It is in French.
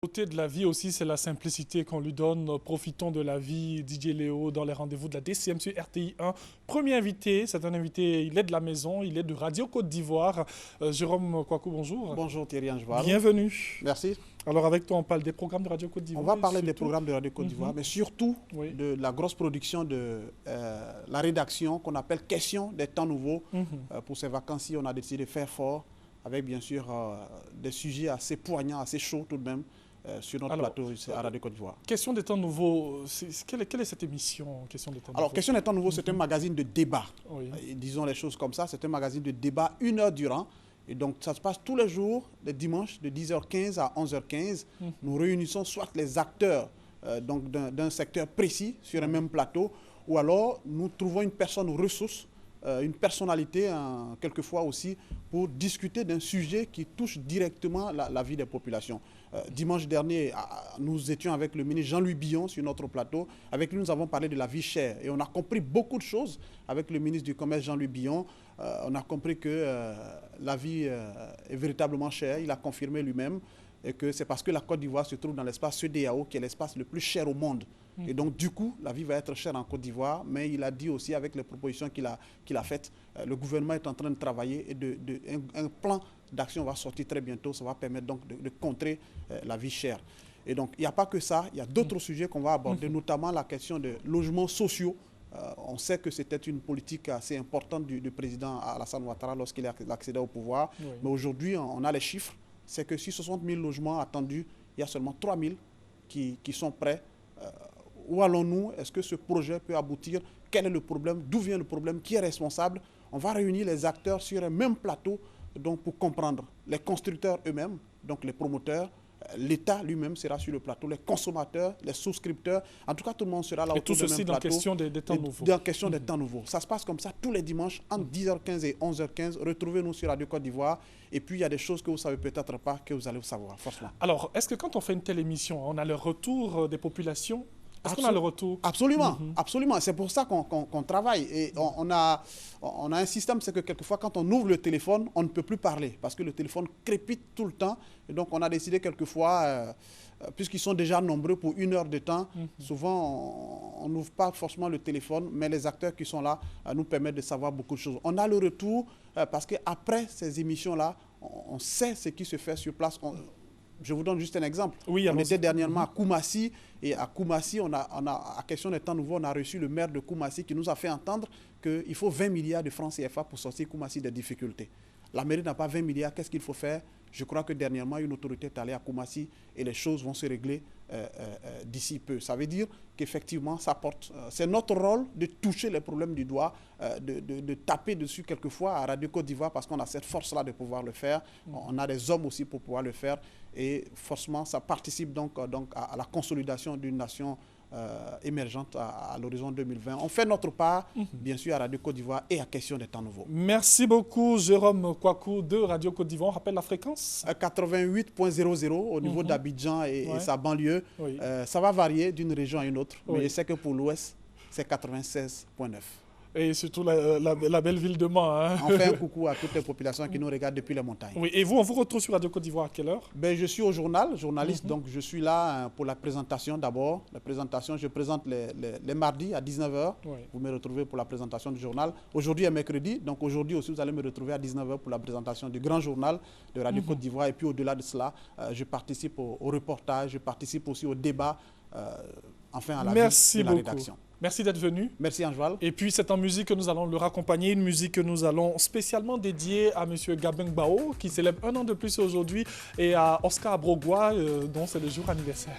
Côté de la vie aussi, c'est la simplicité qu'on lui donne. Profitons de la vie. DJ Léo dans les rendez-vous de la DCM sur RTI 1. Premier invité, c'est un invité, il est de la maison, il est de Radio Côte d'Ivoire. Jérôme Kouakou, bonjour. Bonjour Thierry Angeval. Bienvenue. Merci. Alors avec toi, on parle des programmes de Radio Côte d'Ivoire. On va parler des programmes de Radio Côte d'Ivoire, mais surtout Oui. de la grosse production de la rédaction qu'on appelle Question des temps nouveaux. Pour ces vacances-ci, on a décidé de faire fort avec bien sûr des sujets assez poignants, assez chauds tout de même. Sur notre plateau à Radio Côte d'Ivoire. Question des temps nouveaux, quelle est cette émission Question des temps nouveaux? Alors, Question des temps nouveaux, c'est un magazine de débat. Oui. Disons les choses comme ça, c'est un magazine de débat 1 heure durant. Et donc, ça se passe tous les jours, les dimanches, de 10h15 à 11h15. Nous réunissons soit les acteurs d'un secteur précis sur un même plateau, ou alors nous trouvons une personne ressource, une personnalité, quelquefois aussi, pour discuter d'un sujet qui touche directement la vie des populations. Dimanche dernier, nous étions avec le ministre Jean-Louis Billon sur notre plateau. Avec lui, nous avons parlé de la vie chère. Et on a compris beaucoup de choses avec le ministre du Commerce Jean-Louis Billon. On a compris que la vie est véritablement chère. Il a confirmé lui-même. Et que c'est parce que la Côte d'Ivoire se trouve dans l'espace CEDEAO qui est l'espace le plus cher au monde. Et donc, du coup, la vie va être chère en Côte d'Ivoire, mais il a dit aussi, avec les propositions qu'il a faites, le gouvernement est en train de travailler et un plan d'action va sortir très bientôt. Ça va permettre donc de contrer la vie chère. Et donc, il n'y a pas que ça, il y a d'autres sujets qu'on va aborder, notamment la question des logements sociaux. On sait que c'était une politique assez importante du président Alassane Ouattara lorsqu'il a accédé au pouvoir. Oui. Mais aujourd'hui, on a les chiffres. C'est que sur 60 000 logements attendus, il y a seulement 3 000 qui sont prêts. Où allons-nous? Est-ce que ce projet peut aboutir? Quel est le problème? D'où vient le problème? Qui est responsable? On va réunir les acteurs sur un même plateau donc, pour comprendre. Les constructeurs eux-mêmes, donc les promoteurs, l'État lui-même sera sur le plateau, les consommateurs, les souscripteurs, en tout cas tout le monde sera là autour du même plateau. Et tout ceci dans question des temps nouveaux. Dans question des temps nouveaux. Ça se passe comme ça tous les dimanches entre 10h15 et 11h15. Retrouvez-nous sur Radio Côte d'Ivoire. Et puis il y a des choses que vous ne savez peut-être pas que vous allez savoir, forcément. Alors, est-ce que quand on fait une telle émission, on a le retour des populations? Est-ce qu'on a le retour? Absolument, absolument. C'est pour ça qu'on travaille. Et on a un système, c'est que quelquefois, quand on ouvre le téléphone, on ne peut plus parler parce que le téléphone crépite tout le temps. Et donc, on a décidé quelquefois, puisqu'ils sont déjà nombreux pour 1 heure de temps, souvent, on n'ouvre pas forcément le téléphone, mais les acteurs qui sont là nous permettent de savoir beaucoup de choses. On a le retour parce qu'après ces émissions-là, on sait ce qui se fait sur place. Je vous donne juste un exemple. Oui, on était dernièrement à Koumassi, et à Koumassi, à question des temps nouveaux, on a reçu le maire de Koumassi qui nous a fait entendre qu'il faut 20 milliards de francs CFA pour sortir Koumassi des difficultés. La mairie n'a pas 20 milliards, qu'est-ce qu'il faut faire? Je crois que dernièrement, une autorité est allée à Koumassi et les choses vont se régler d'ici peu. Ça veut dire qu'effectivement, ça porte. C'est notre rôle de toucher les problèmes du doigt, de taper dessus quelquefois à Radio Côte d'Ivoire parce qu'on a cette force-là de pouvoir le faire. On a des hommes aussi pour pouvoir le faire. Et forcément, ça participe donc à la consolidation d'une nation émergente à l'horizon 2020. On fait notre part, bien sûr, à Radio Côte d'Ivoire et à Question des temps nouveaux. Merci beaucoup, Jérôme Kouakou de Radio Côte d'Ivoire. On rappelle la fréquence 88.00 au niveau d'Abidjan et sa banlieue. Oui. Ça va varier d'une région à une autre, mais je sais que pour l'Ouest, c'est 96.9. Et surtout la belle ville de Mans. On fait un coucou à toutes les populations qui nous regardent depuis les montagnes. Oui, et vous, on vous retrouve sur Radio Côte d'Ivoire à quelle heure? Je suis au journal, journaliste, donc je suis là pour la présentation d'abord. La présentation, je présente les mardis à 19h. Oui. Vous me retrouvez pour la présentation du journal. Aujourd'hui est mercredi, donc aujourd'hui aussi vous allez me retrouver à 19h pour la présentation du grand journal de Radio Côte d'Ivoire. Et puis au-delà de cela, je participe au reportage, je participe aussi au débat, enfin à la vie de la rédaction. Merci d'être venu. Merci Angeval. Et puis c'est en musique que nous allons le raccompagner, une musique que nous allons spécialement dédier à M. Gabeng Bao, qui célèbre 1 an de plus aujourd'hui, et à Oscar Brogua, dont c'est le jour anniversaire.